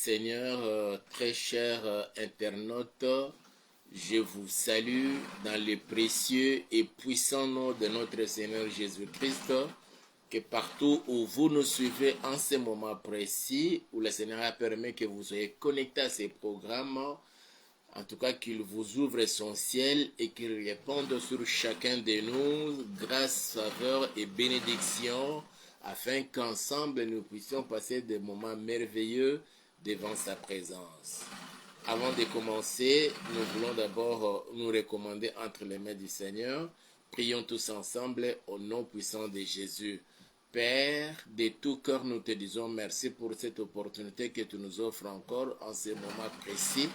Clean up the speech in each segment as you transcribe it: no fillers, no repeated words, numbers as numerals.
Seigneur, très chers internautes, je vous salue dans le précieux et puissant nom de notre Seigneur Jésus-Christ, que partout où vous nous suivez en ce moment précis, où le Seigneur a permis que vous soyez connectés à ces programmes, en tout cas qu'il vous ouvre son ciel et qu'il réponde sur chacun de nous grâce, faveur et bénédiction, afin qu'ensemble nous puissions passer des moments merveilleux devant sa présence. Avant de commencer, nous voulons d'abord nous recommander entre les mains du Seigneur. Prions tous ensemble au nom puissant de Jésus. Père, de tout cœur, nous te disons merci pour cette opportunité que tu nous offres encore en ce moment précis,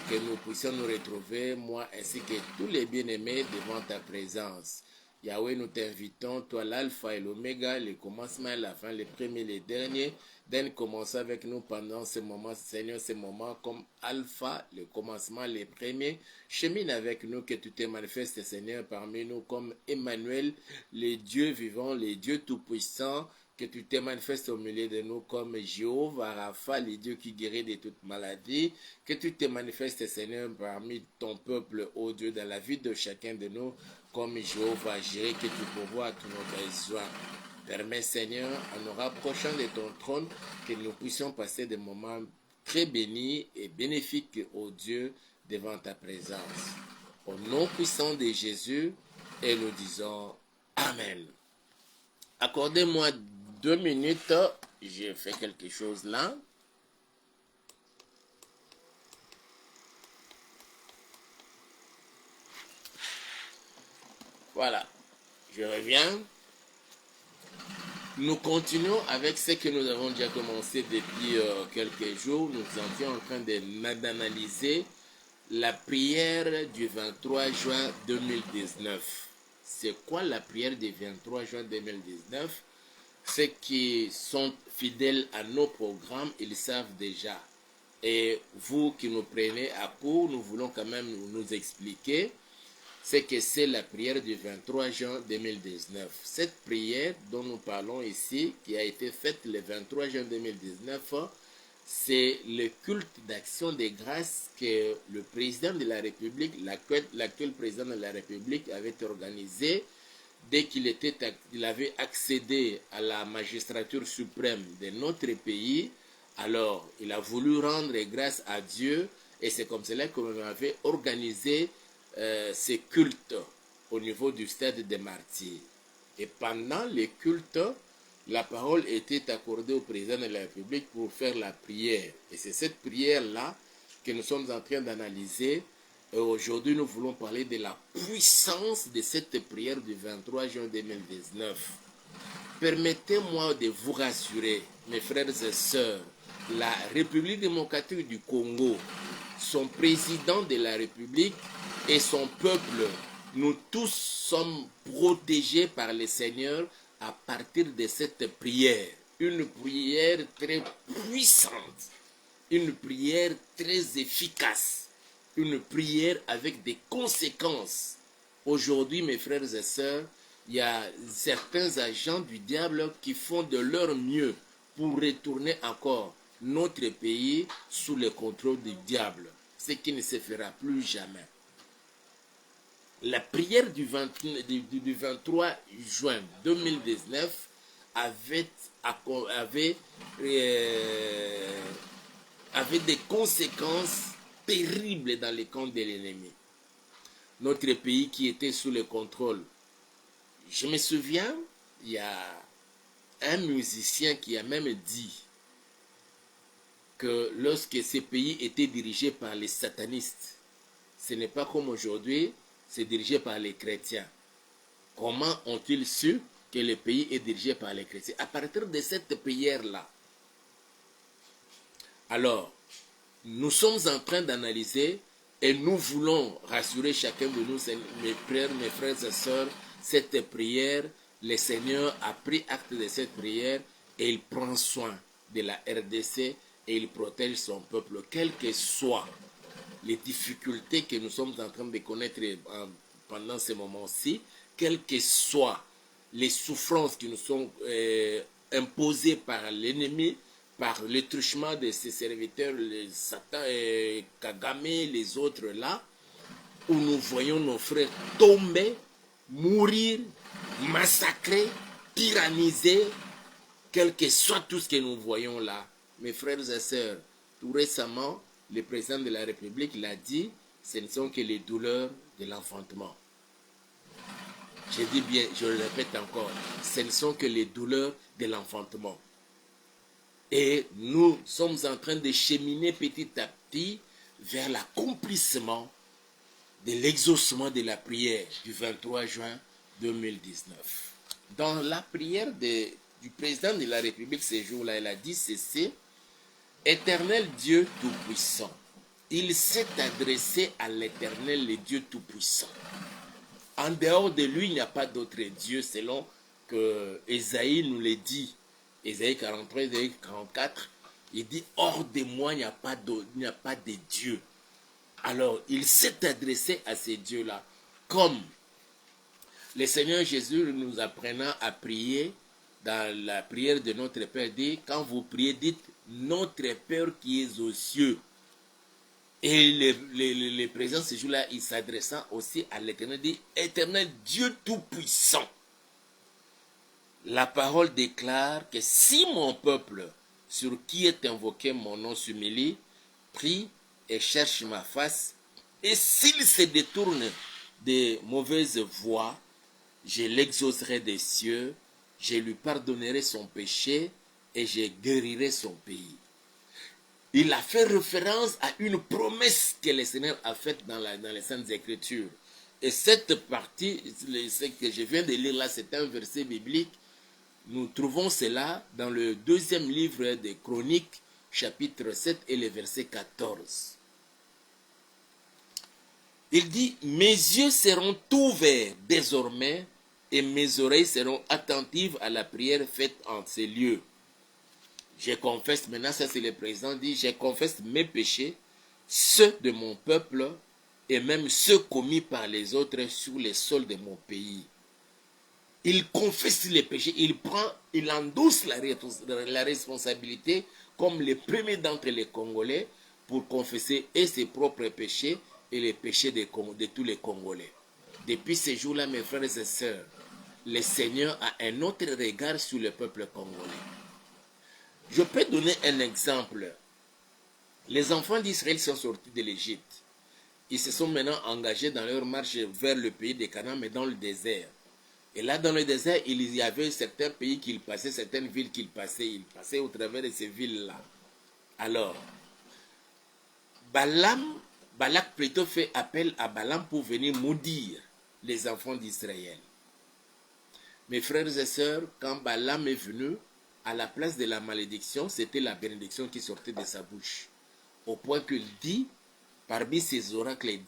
que nous puissions nous retrouver, moi ainsi que tous les bien-aimés, devant ta présence. Yahweh, nous t'invitons, toi l'alpha et l'oméga, le commencement et la fin, le premier et le dernier, d'en commencer avec nous pendant ce moment, Seigneur, ce moment comme alpha, le commencement, le premier. Chemine avec nous, que tu te manifestes, Seigneur, parmi nous comme Emmanuel, le Dieu vivant, le Dieu tout-puissant, que tu te manifestes au milieu de nous comme Jéhovah Rapha, le Dieu qui guérit de toute maladie, que tu te manifestes, Seigneur, parmi ton peuple, ô Dieu, dans la vie de chacun de nous, comme Jéhovah Jireh, que tu pourvois à tous nos besoins. Permets, Seigneur, en nous rapprochant de ton trône, que nous puissions passer des moments très bénis et bénéfiques, ô Dieu, devant ta présence. Au nom puissant de Jésus, et nous disons Amen. Accordez-moi 2 minutes, j'ai fait quelque chose là. Voilà, je reviens. Nous continuons avec ce que nous avons déjà commencé depuis quelques jours. Nous étions en train d'analyser la prière du 23 juin 2019. C'est quoi la prière du 23 juin 2019? Ceux qui sont fidèles à nos programmes, ils savent déjà. Et vous qui nous prenez à court, nous voulons quand même nous expliquer ce que c'est la prière du 23 juin 2019. Cette prière dont nous parlons ici, qui a été faite le 23 juin 2019, c'est le culte d'action de grâce que le président de la République, l'actuel président de la République avait organisé dès qu'il avait accédé à la magistrature suprême de notre pays. Alors, il a voulu rendre grâce à Dieu et c'est comme cela qu'on avait organisé ces cultes au niveau du stade des martyrs. Et pendant les cultes, la parole était accordée au président de la République pour faire la prière. Et c'est cette prière-là que nous sommes en train d'analyser. Et aujourd'hui, nous voulons parler de la puissance de cette prière du 23 juin 2019. Permettez-moi de vous rassurer, mes frères et sœurs, la République démocratique du Congo, son président de la République et son peuple, nous tous sommes protégés par le Seigneur à partir de cette prière. Une prière très puissante, une prière très efficace, une prière avec des conséquences. Aujourd'hui, mes frères et sœurs, il y a certains agents du diable qui font de leur mieux pour retourner encore notre pays sous le contrôle du diable, ce qui ne se fera plus jamais. La prière du 23 juin 2019 avait des conséquences terribles dans les camps de l'ennemi. Notre pays qui était sous le contrôle. Je me souviens, il y a un musicien qui a même dit que lorsque ces pays étaient dirigés par les satanistes, ce n'est pas comme aujourd'hui, c'est dirigé par les chrétiens. Comment ont-ils su que le pays est dirigé par les chrétiens? À partir de cette prière-là. Alors, nous sommes en train d'analyser et nous voulons rassurer chacun de nous, mes frères et sœurs, cette prière, le Seigneur a pris acte de cette prière et il prend soin de la RDC et il protège son peuple, quelles que soient les difficultés que nous sommes en train de connaître pendant ces moments-ci, quelles que soient les souffrances qui nous sont imposées par l'ennemi, par le truchement de ses serviteurs, les Satan et Kagame, les autres là, où nous voyons nos frères tomber, mourir, massacrer, tyranniser, quel que soit tout ce que nous voyons là. Mes frères et sœurs, tout récemment, le président de la République l'a dit, ce ne sont que les douleurs de l'enfantement. Je dis bien, je le répète encore, ce ne sont que les douleurs de l'enfantement. Et nous sommes en train de cheminer petit à petit vers l'accomplissement de l'exaucement de la prière du 23 juin 2019. Dans la prière du président de la République ce jour-là, il a dit ceci: Éternel Dieu Tout-Puissant. Il s'est adressé à l'Éternel, le Dieu Tout-Puissant. En dehors de lui, il n'y a pas d'autre Dieu, selon que Ésaïe nous le dit. Ésaïe 43, Ésaïe 44, il dit: hors de moi, il n'y a pas de Dieu. Alors, il s'est adressé à ces dieux-là, comme le Seigneur Jésus nous apprenant à prier dans la prière de notre Père, dit: quand vous priez, dites notre Père qui est aux cieux. Et le président ce jour-là, il s'adressant aussi à l'Éternel, dit: Éternel Dieu Tout-Puissant. La parole déclare que si mon peuple, sur qui est invoqué mon nom, s'humilie, prie et cherche ma face, et s'il se détourne des mauvaises voies, je l'exaucerai des cieux, je lui pardonnerai son péché et je guérirai son pays. Il a fait référence à une promesse que le Seigneur a faite dans les Saintes Écritures. Et cette partie, ce que je viens de lire là, c'est un verset biblique. Nous trouvons cela dans le deuxième livre des Chroniques, chapitre 7 et le verset 14. Il dit: mes yeux seront ouverts désormais et mes oreilles seront attentives à la prière faite en ces lieux. Je confesse, maintenant ça c'est le président dit, je confesse mes péchés, ceux de mon peuple et même ceux commis par les autres sur les sols de mon pays. Il confesse les péchés, il endosse la responsabilité comme le premier d'entre les Congolais pour confesser et ses propres péchés et les péchés de tous les Congolais. Depuis ces jours-là, mes frères et sœurs, le Seigneur a un autre regard sur le peuple congolais. Je peux donner un exemple. Les enfants d'Israël sont sortis de l'Égypte. Ils se sont maintenant engagés dans leur marche vers le pays de Canaan, mais dans le désert. Et là, dans le désert, il y avait certains pays qu'ils passaient, certaines villes qu'ils passaient. Ils passaient au travers de ces villes-là. Alors, Balak plutôt fait appel à Balaam pour venir maudire les enfants d'Israël. Mes frères et sœurs, quand Balaam est venu, à la place de la malédiction, c'était la bénédiction qui sortait de sa bouche. Au point qu'il dit, parmi ses oracles,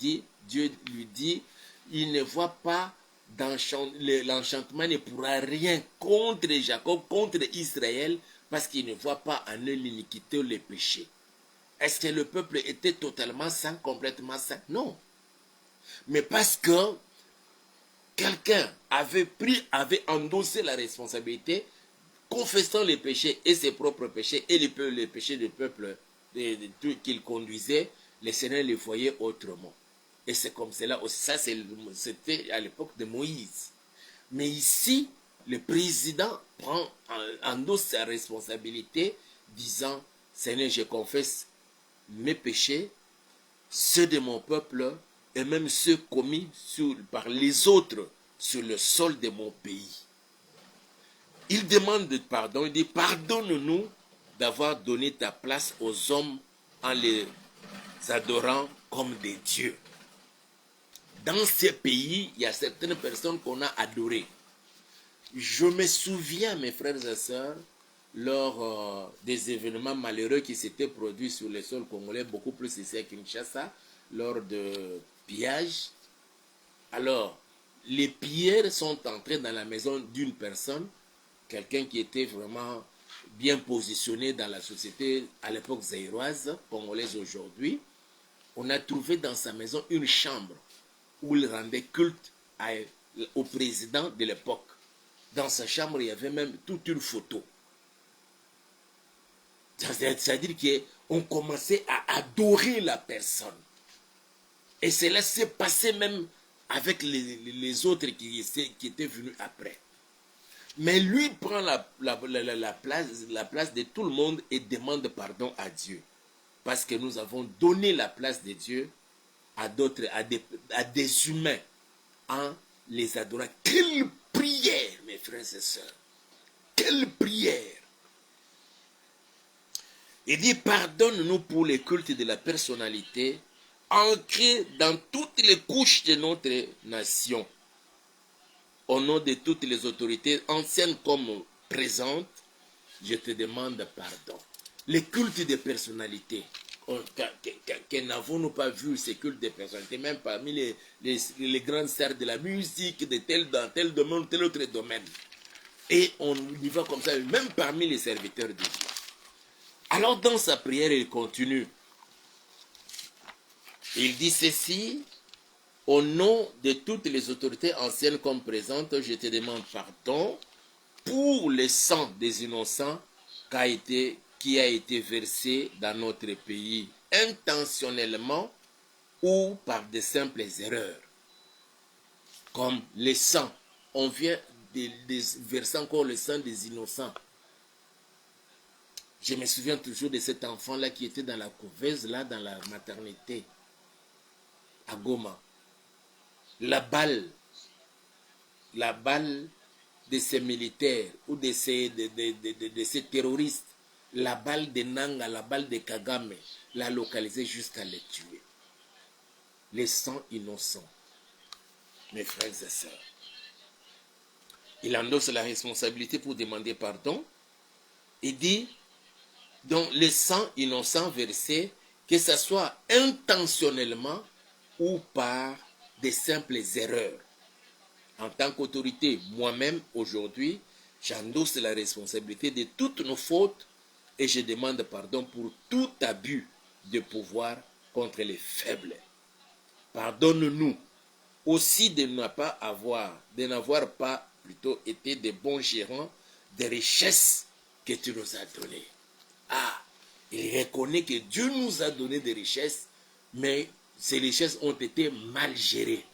Dieu lui dit, il ne voit pas l'enchantement ne pourra rien contre Jacob, contre Israël, parce qu'il ne voit pas en eux l'iniquité ou le péché. Est-ce que le peuple était totalement saint, complètement saint? Non. Mais parce que quelqu'un avait endossé la responsabilité, confessant les péchés et ses propres péchés et les péchés du peuple qu'il conduisait, le Seigneur les voyait autrement. Et c'est comme cela aussi. Ça, c'était à l'époque de Moïse. Mais ici, le président endosse sa responsabilité, disant: Seigneur, je confesse mes péchés, ceux de mon peuple, et même ceux commis par les autres sur le sol de mon pays. Il demande pardon, il dit: pardonne-nous d'avoir donné ta place aux hommes en les adorant comme des dieux. Dans ces pays, il y a certaines personnes qu'on a adorées. Je me souviens, mes frères et sœurs, lors des événements malheureux qui s'étaient produits sur le sol congolais, beaucoup plus ici à Kinshasa, lors de pillages. Alors, les pilleurs sont entrés dans la maison d'une personne, quelqu'un qui était vraiment bien positionné dans la société à l'époque zaïroise, congolaise aujourd'hui. On a trouvé dans sa maison une chambre où il rendait culte au président de l'époque. Dans sa chambre, il y avait même toute une photo. C'est-à-dire qu'on commençait à adorer la personne. Et cela s'est passé même avec les autres qui étaient venus après. Mais lui prend la place de tout le monde et demande pardon à Dieu. Parce que nous avons donné la place de Dieu à d'autres, à des humains, en les adorant. Quelle prière, mes frères et sœurs! Quelle prière! Il dit, pardonne-nous pour les cultes de la personnalité, ancrés dans toutes les couches de notre nation. Au nom de toutes les autorités, anciennes comme présentes, je te demande pardon. Les cultes de personnalité, que n'avons-nous pas vu ces cultes de personnalité, même parmi les grandes sœurs de la musique, dans tel domaine, tel autre domaine. Et on y va comme ça, même parmi les serviteurs de Dieu. Alors dans sa prière, il continue. Il dit ceci: au nom de toutes les autorités anciennes comme présentes, je te demande pardon pour le sang des innocents qui a été versé dans notre pays, intentionnellement ou par de simples erreurs. Comme le sang, on vient de verser encore le sang des innocents. Je me souviens toujours de cet enfant-là qui était dans la couveuse, là, dans la maternité, à Goma. La balle de ces militaires ou de ces terroristes, la balle de Nanga, la balle de Kagame, l'a localisé jusqu'à les tuer. Les sangs innocents, mes frères et sœurs. Il endosse la responsabilité pour demander pardon. Il dit, donc les sangs innocents versés, que ce soit intentionnellement ou par des simples erreurs. En tant qu'autorité, moi-même, aujourd'hui, j'endosse la responsabilité de toutes nos fautes et je demande pardon pour tout abus de pouvoir contre les faibles. Pardonne-nous aussi de n'avoir pas plutôt été de bons gérants des richesses que tu nous as données. Ah, il reconnaît que Dieu nous a donné des richesses, mais ces richesses ont été mal gérées.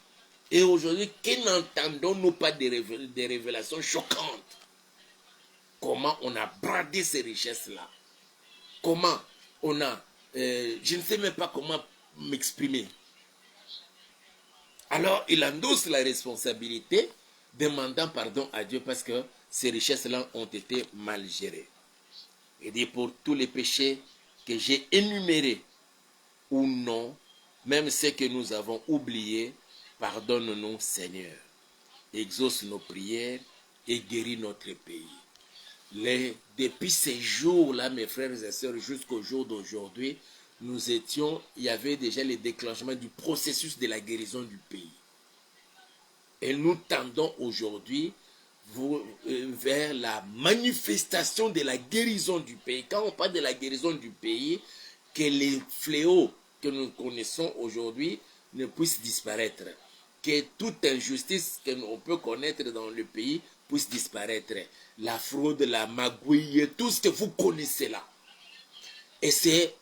Et aujourd'hui, que n'entendons-nous pas des révélations choquantes? Comment on a bradé ces richesses-là? Comment on a... je ne sais même pas comment m'exprimer. Alors, il endosse la responsabilité, demandant pardon à Dieu parce que ces richesses-là ont été mal gérées. Il dit, pour tous les péchés que j'ai énumérés ou non, même ceux que nous avons oubliés, pardonne-nous, Seigneur. Exauce nos prières et guéris notre pays. Depuis ces jours-là, mes frères et sœurs, jusqu'au jour d'aujourd'hui, il y avait déjà le déclenchement du processus de la guérison du pays. Et nous tendons aujourd'hui vers la manifestation de la guérison du pays. Quand on parle de la guérison du pays, que les fléaux que nous connaissons aujourd'hui ne puissent disparaître. Que toute injustice que l'on peut connaître dans le pays puisse disparaître. La fraude, la magouille, tout ce que vous connaissez là. Et c'est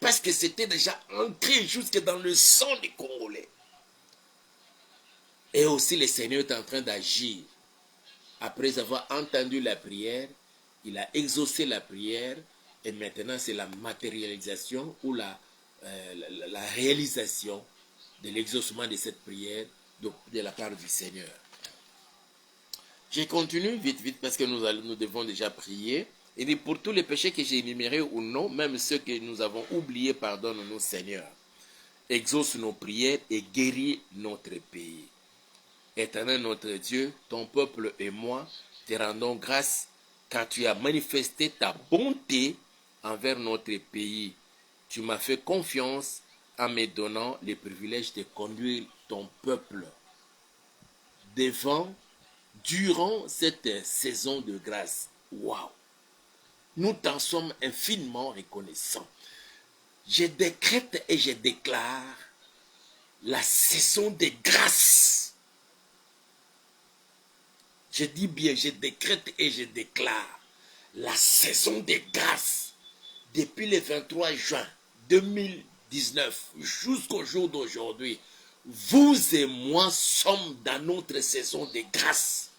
parce que c'était déjà ancré jusque dans le sang des Congolais. Et aussi le Seigneur est en train d'agir. Après avoir entendu la prière, il a exaucé la prière et maintenant c'est la matérialisation ou la réalisation de l'exaucement de cette prière de la part du Seigneur. Je continue vite parce que nous devons déjà prier. Il dit, pour tous les péchés que j'ai énumérés ou non, même ceux que nous avons oubliés, pardonne-nous, Seigneur. Exauce nos prières et guéris notre pays. Éternel notre Dieu, ton peuple et moi te rendons grâce car tu as manifesté ta bonté envers notre pays. Tu m'as fait confiance en me donnant le privilège de conduire ton peuple durant cette saison de grâce. Waouh! Nous t'en sommes infiniment reconnaissants. Je décrète et je déclare la saison de grâce. Je dis bien, je décrète et je déclare la saison de grâce depuis le 23 juin 2019 jusqu'au jour d'aujourd'hui, vous et moi sommes dans notre saison de grâce.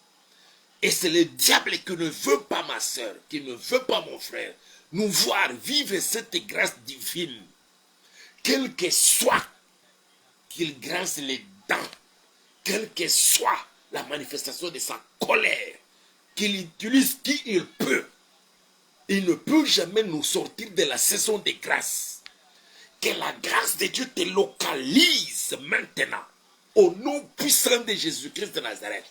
Et c'est le diable qui ne veut pas ma soeur, qui ne veut pas mon frère, nous voir vivre cette grâce divine. Quel que soit qu'il grince les dents, quelle que soit la manifestation de sa colère, qu'il utilise qui il peut, il ne peut jamais nous sortir de la saison de grâce. Que la grâce de Dieu te localise maintenant, au nom puissant de Jésus-Christ de Nazareth.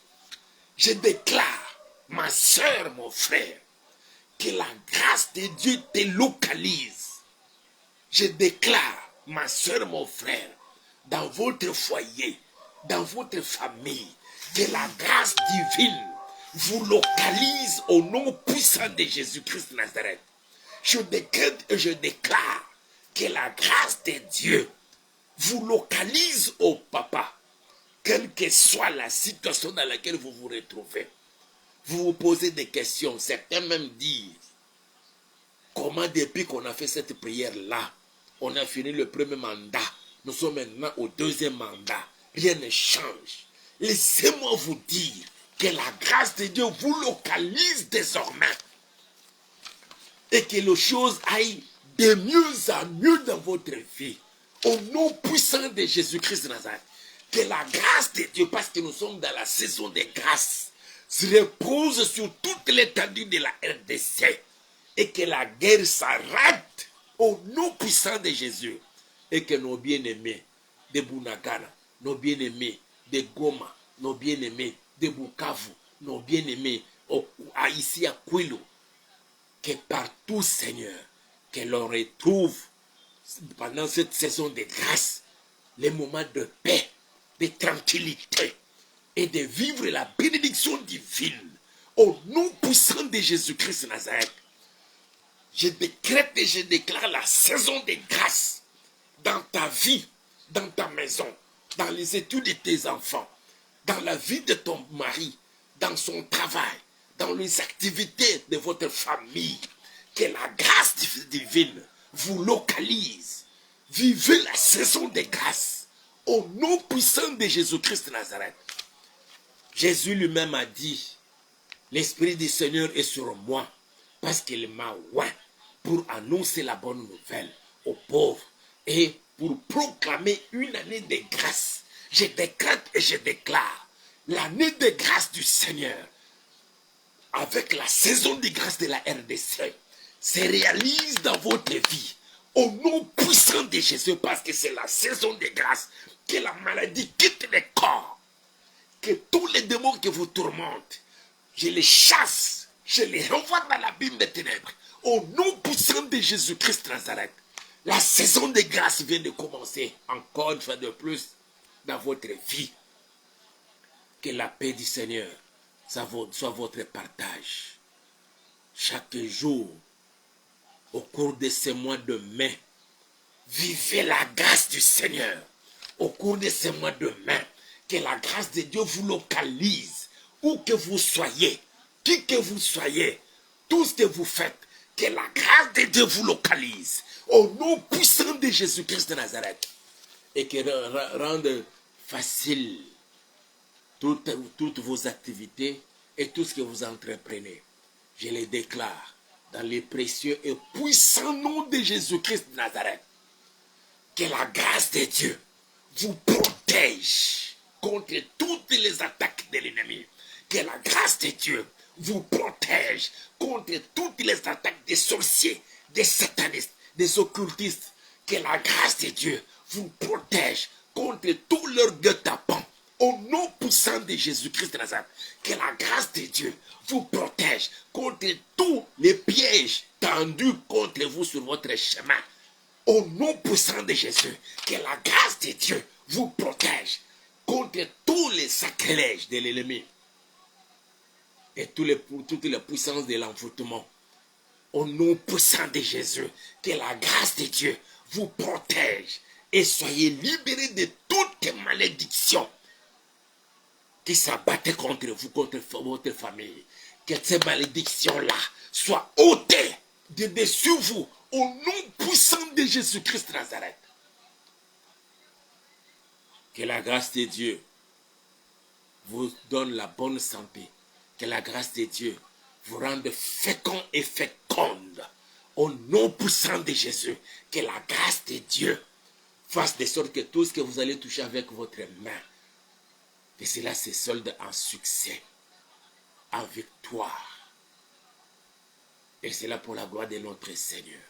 Je déclare, ma soeur, mon frère, que la grâce de Dieu te localise. Je déclare, ma soeur, mon frère, dans votre foyer, dans votre famille, que la grâce divine vous localise au nom puissant de Jésus-Christ de Nazareth. Je décrète et je déclare que la grâce de Dieu vous localise au papa, quelle que soit la situation dans laquelle vous vous retrouvez. Vous vous posez des questions, certains même disent, comment depuis qu'on a fait cette prière-là, on a fini le premier mandat, nous sommes maintenant au deuxième mandat, rien ne change. Laissez-moi vous dire que la grâce de Dieu vous localise désormais et que les choses aillent de mieux en mieux dans votre vie. Au nom puissant de Jésus-Christ de Nazareth, que la grâce de Dieu, parce que nous sommes dans la saison des grâces, se repose sur toute l'étendue de la RDC et que la guerre s'arrête au nom puissant de Jésus et que nos bien-aimés de Bunagana, nos bien-aimés de Goma, nos bien-aimés de Bukavu, nos bien-aimés ici à Kwilu, que partout, Seigneur, que l'on retrouve pendant cette saison de grâce les moments de paix, de tranquillité et de vivre la bénédiction divine au nom puissant de Jésus-Christ de Nazareth. Je décrète et je déclare la saison de grâce dans ta vie, dans ta maison, dans les études de tes enfants, dans la vie de ton mari, dans son travail, dans les activités de votre famille. Que la grâce divine vous localise. Vivez la saison de grâce au nom puissant de Jésus-Christ de Nazareth. Jésus lui-même a dit, l'Esprit du Seigneur est sur moi parce qu'il m'a oint pour annoncer la bonne nouvelle aux pauvres et pour proclamer une année de grâce. Je décrète et je déclare l'année de grâce du Seigneur avec la saison de grâce de la RDC se réalise dans votre vie au nom puissant de Jésus, parce que c'est la saison de grâce. Que la maladie quitte le corps, que tous les démons qui vous tourmentent, je les chasse, je les renvoie dans l'abîme des ténèbres au nom puissant de Jésus-Christ de Nazareth. La saison de grâce vient de commencer encore une fois de plus dans votre vie. Que la paix du Seigneur soit votre partage. Chaque jour, au cours de ces mois de mai, vivez la grâce du Seigneur. Au cours de ces mois de mai, que la grâce de Dieu vous localise, où que vous soyez, qui que vous soyez, tout ce que vous faites, que la grâce de Dieu vous localise, au nom puissant de Jésus-Christ de Nazareth, et que rende facile toutes vos activités et tout ce que vous entreprenez. Je les déclare dans les précieux et puissants noms de Jésus-Christ de Nazareth. Que la grâce de Dieu vous protège contre toutes les attaques de l'ennemi. Que la grâce de Dieu vous protège contre toutes les attaques des sorciers, des satanistes, des occultistes. Que la grâce de Dieu vous protège contre tous leurs guet-apens. Au nom puissant de Jésus-Christ de Nazareth, que la grâce de Dieu vous protège contre tous les pièges tendus contre vous sur votre chemin. Au nom puissant de Jésus, que la grâce de Dieu vous protège contre tous les sacrilèges de l'ennemi et toutes les puissances de l'envoûtement. Au nom puissant de Jésus, que la grâce de Dieu vous protège et soyez libérés de toutes malédictions qui s'abattaient contre vous, contre votre famille. Que ces malédictions-là soient ôtées de dessus vous Au nom puissant de Jésus-Christ de Nazareth. Que la grâce de Dieu vous donne la bonne santé. Que la grâce de Dieu vous rende fécond et féconde. Au nom puissant de Jésus, que la grâce de Dieu fasse de sorte que tout ce que vous allez toucher avec votre main, que cela se solde en succès, en victoire. Et c'est là pour la gloire de notre Seigneur.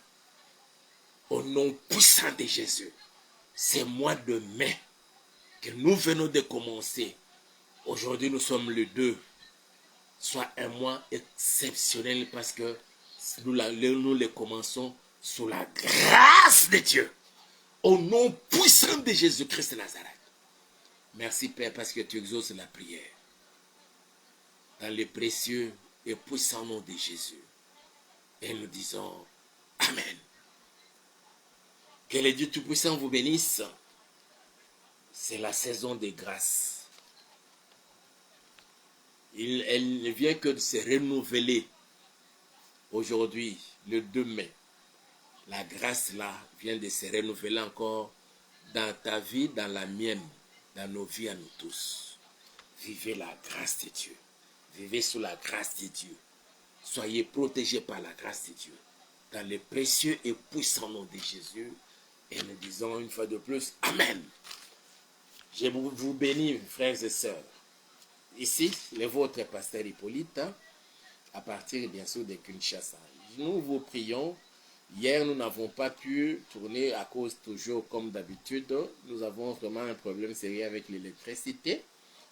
Au nom puissant de Jésus, ce mois de mai que nous venons de commencer, aujourd'hui nous sommes le 2, soit un mois exceptionnel parce que nous le commençons sous la grâce de Dieu. Au nom puissant de Jésus-Christ de Nazareth. Merci Père parce que tu exauces la prière. Dans le précieux et puissant nom de Jésus. Et nous disons Amen. Que le Dieu Tout-Puissant vous bénisse. C'est la saison des grâces. Elle ne vient que de se renouveler. Aujourd'hui, le 2 mai. La grâce là vient de se renouveler encore dans ta vie, dans la mienne, dans nos vies à nous tous. Vivez la grâce de Dieu. Vivez sous la grâce de Dieu. Soyez protégés par la grâce de Dieu. Dans le précieux et puissant nom de Jésus. Et nous disons une fois de plus, Amen. Je vous bénis, frères et sœurs. Ici, le vôtre pasteur Hippolyte, à partir bien sûr de Kinshasa. Nous vous prions. Hier, nous n'avons pas pu tourner à cause toujours, comme d'habitude, nous avons vraiment un problème sérieux avec l'électricité.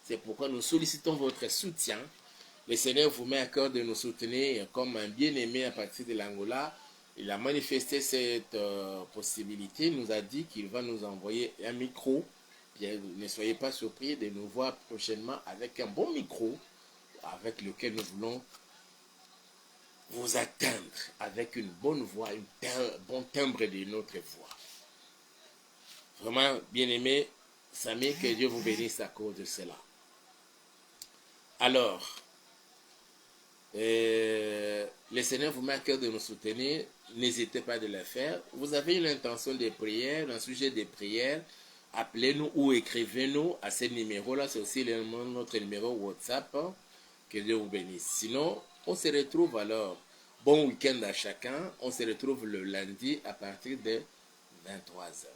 C'est pourquoi nous sollicitons votre soutien. Le Seigneur vous met à cœur de nous soutenir comme un bien-aimé à partir de l'Angola. Il a manifesté cette possibilité. Il nous a dit qu'il va nous envoyer un micro. Bien, ne soyez pas surpris de nous voir prochainement avec un bon micro avec lequel nous voulons vous atteindre avec une bonne voix, un bon timbre de notre voix. Vraiment, bien-aimé Samy, que Dieu vous bénisse à cause de cela. Alors, le Seigneur vous met à cœur de nous soutenir. N'hésitez pas de le faire. Vous avez une intention de prière, un sujet de prière, appelez-nous ou écrivez-nous à ce numéro-là. C'est aussi notre numéro WhatsApp. Que Dieu vous bénisse. Sinon, on se retrouve alors. Bon week-end à chacun. On se retrouve le lundi à partir de 23h.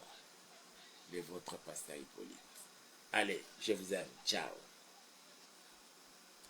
De votre pasteur Hippolyte. Allez, je vous aime. Ciao.